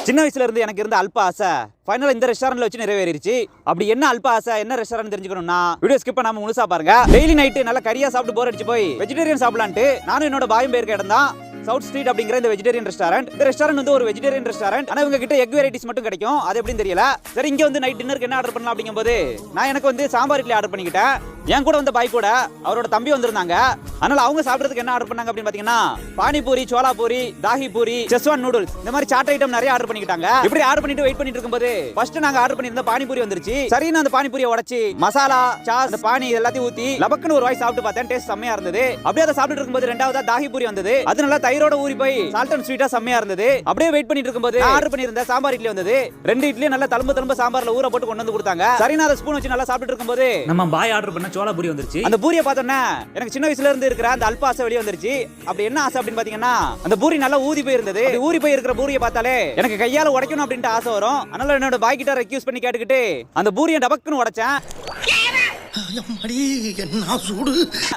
சின்ன வயசுல இருந்து எனக்கு இருந்த அல்ப ஆசை ஃபைனலா இந்த ரெஸ்டாரண்ட்ல வச்சு நிறைவேறிடுச்சு. அப்படி என்ன அல்ப ஆசை, என்ன ரெஸ்டாரண்ட் தெரிஞ்சுக்கணும்னா வீடியோ ஸ்கிப் பண்ணாம முழுசா பாருங்க. டெய்லி நைட்டு நல்லா கறியா சாப்பிட்டு போர் அடிச்சு போய் வெஜிடேரியன் சாப்பிடலான்ட்டு நானும் என்னோட பாயும் போயிருக்க இடம் தான் சவுத் ஸ்ட்ரீட் அப்படிங்கிற இந்த வெஜிடேரியன் ரெஸ்டாரண்ட். இந்த ரெஸ்டாரண்ட் வந்து ஒரு வெஜிடேரியன் ரெஸ்டாரண்ட். ஆனா இவங்க கிட்ட எக் வெரைட்டிஸ் மட்டும் கிடைக்கும். அது எப்படின்னு தெரியல. சரி, இங்க வந்து நைட் டின்னருக்கு என்ன ஆர்டர் பண்ணலாம் அப்படிங்கும்போது நான் எனக்கு வந்து சாம்பார் இட்லி ஆர்டர் பண்ணிக்கிட்டேன். என் கூட வந்த பாய் கூட அவரோட தம்பி வந்திருந்தாங்க. அதனால அவங்க சாப்பிடுறதுக்கு என்ன ஆர்டர் பண்ணாங்க அப்படின்னு பாத்தீங்கன்னா பானிபூரி, சோலா பூரி, தாஹி பூரி, செஸ்வான் நூடுல்ஸ், இந்த மாதிரி சாட் ஐட்டம் நிறைய ஆர்டர் பண்ணிக்கிட்டாங்க. இப்படி ஆர்டர் பண்ணிட்டு வெயிட் பண்ணிட்டு இருக்கும்போது ஃபர்ஸ்ட் நாங்க ஆர்டர் பண்ணிருந்த பானிபூரி வந்துருச்சு. சரி, நான் அந்த பானிபூரியை உடைச்சி மசாலா, சாஸ், அந்த பானி எல்லாத்தையும் ஊத்தி லபக்குன்னு ஒரு வாய் சாப்பிட்டு பார்த்தேன். டேஸ்ட் செம்மையா இருந்தது. அப்படியே அதை சாப்பிட்டு இருக்கும்போது ரெண்டாவதா தாஹி பூரி வந்தது. அது நல்லா தயிரோட ஊறி போய் சால்ட் அண்ட் ஸ்வீட்டா செம்மையா இருந்தது. அப்படியே வெயிட் பண்ணிட்டு இருக்கும்போது ஆர்டர் பண்ணிருந்த சாம்பார் இட்லி வந்தது. ரெண்டு இட்லி நல்லா தழும்பு சாம்பார்ல ஊற போட்டு கொண்டு வந்து கொடுத்தாங்க. சரி, நான் அதை ஸ்பூன் வச்சு நல்லா சாப்பிட்டு இருக்கும்போது நம்ம பாய் ஆர்டர் பண்ண சோலா பூரி வந்துருச்சு. அந்த பூரியை பார்த்தோன்னே எனக்கு சின்ன வயசுல இருந்து இருக்கிற அந்த அல்ப ஆசை வெளியே வந்துருச்சு. அப்படி என்ன ஆசை அப்படின்னு பாத்தீங்கன்னா அந்த பூரி நல்லா ஊதி போய் இருந்தது. ஊறி போய் இருக்கிற பூரியை பார்த்தாலே எனக்கு கையால உடைக்கணும் அப்படின்ட்டு ஆசை வரும். அதனால என்னோட பாய் கிட்ட ரெக்யூஸ் பண்ணி கேட்டுக்கிட்டு அந்த பூரியை டபக்குன்னு உடைச்சேன்.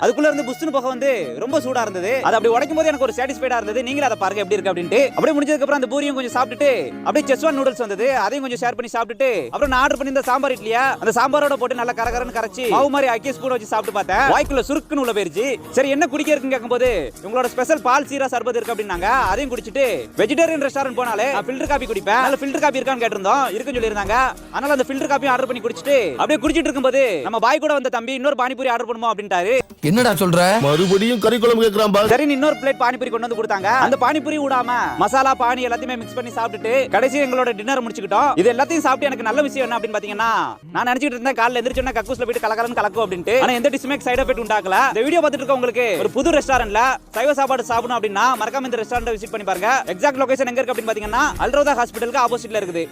அதுக்குள்ள இருந்து புஷ்னு போக வந்து ரொம்ப சூடா இருந்தது. அது அப்படி உடைக்கும் போது எனக்கு ஒரு சாட்டிஸ்ஃபைடா இருந்தது. நீங்களே அதை பாருங்க எப்படி இருக்கு அப்படின்ட்டு. அப்படியே முடிஞ்சதுக்கு அப்புறம் அந்த பூரியும் கொஞ்சம் சாப்பிட்டுட்டு அப்படியே செஸ்வான் நூடுல்ஸ் வந்தது. அதையும் கொஞ்சம் ஷேர் பண்ணி சாப்பிட்டுட்டு அப்புறம் நான் ஆர்டர் பண்ணிருந்த சாம்பார் இட்லியா அந்த சாம்பாரோட போட்டு நல்லா கரகரன்னு கரைச்சி மாவு மாதிரி ஆக்கி ஸ்பூன் வச்சு சாப்பிட்டு பார்த்தேன். வாய்க்குள்ள சுருக்குன்னு உள்ள போயிருச்சு. சரி, என்ன குடிக்க இருக்குன்னு கேட்கும்போது உங்களோட ஸ்பெஷல் பால் சீரா சர்பத் இருக்கு அப்படின்னாங்க. அதையும் குடிச்சிட்டு வெஜிடேரியன் ரெஸ்டாரண்ட் போனாலே ஃபில்டர் காபி குடிப்பேன். அதுல ஃபில்டர் காபி இருக்கான்னு கேட்டிருந்தோம். இருக்குன்னு சொல்லியிருந்தாங்க. அதனால அந்த ஃபில்டர் காப்பியும் ஆர்டர் பண்ணி குடிச்சிட்டு அப்படியே குடிச்சிட்டு இருக்கும்போது நம்ம பாய் கூட வந்த தம்பி இன்னொரு பானிபூரி ஆர்டர் பண்ணுவோம் அப்படின்ட்டாரு. என்னடா சொல்ற? மறுபடியும் கறி குழம்பு கேக்குறான் பா. சரி, இன்னொரு பிளேட் பானிபூரி கொண்டு வந்து கொடுத்தாங்க. அந்த பானிபூரி விடாம மசாலா பானி எல்லாத்தையுமே மிக்ஸ் பண்ணி சாப்பிட்டுட்டு கடைசி எங்களோட டின்னர் முடிச்சுக்கிட்டோம். இது எல்லாத்தையும் சாப்பிட்டு எனக்கு நல்ல விஷயம் என்ன அப்படின்னு பாத்தீங்கன்னா நான் நினைச்சிட்டு இருந்தேன் காலைல எந்திரிச்சோன்னா கக்கூஸ்ல போயிட்டு கலகலன்னு கலக்கும் அப்படின்ட்டு. ஆனா எந்த டிஷ்மே சைடு எஃபெக்ட் உண்டாக்கல. இந்த வீடியோ பார்த்துட்டு இருக்க உங்களுக்கு ஒரு புது ரெஸ்டாரண்ட்ல சைவ சாப்பாடு சாப்பிடணும் அப்படின்னா மறக்காம இந்த ரெஸ்டாரண்ட் விசிட் பண்ணி பாருங்க. எக்ஸாக்ட் லொகேஷன் எங்க இருக்கு அப்படின்னு பாத்தீங்கன்னா அல்ரோதா ஹாஸ்பிட்டலுக்கு ஆப்போசிட்ல இருக்குது.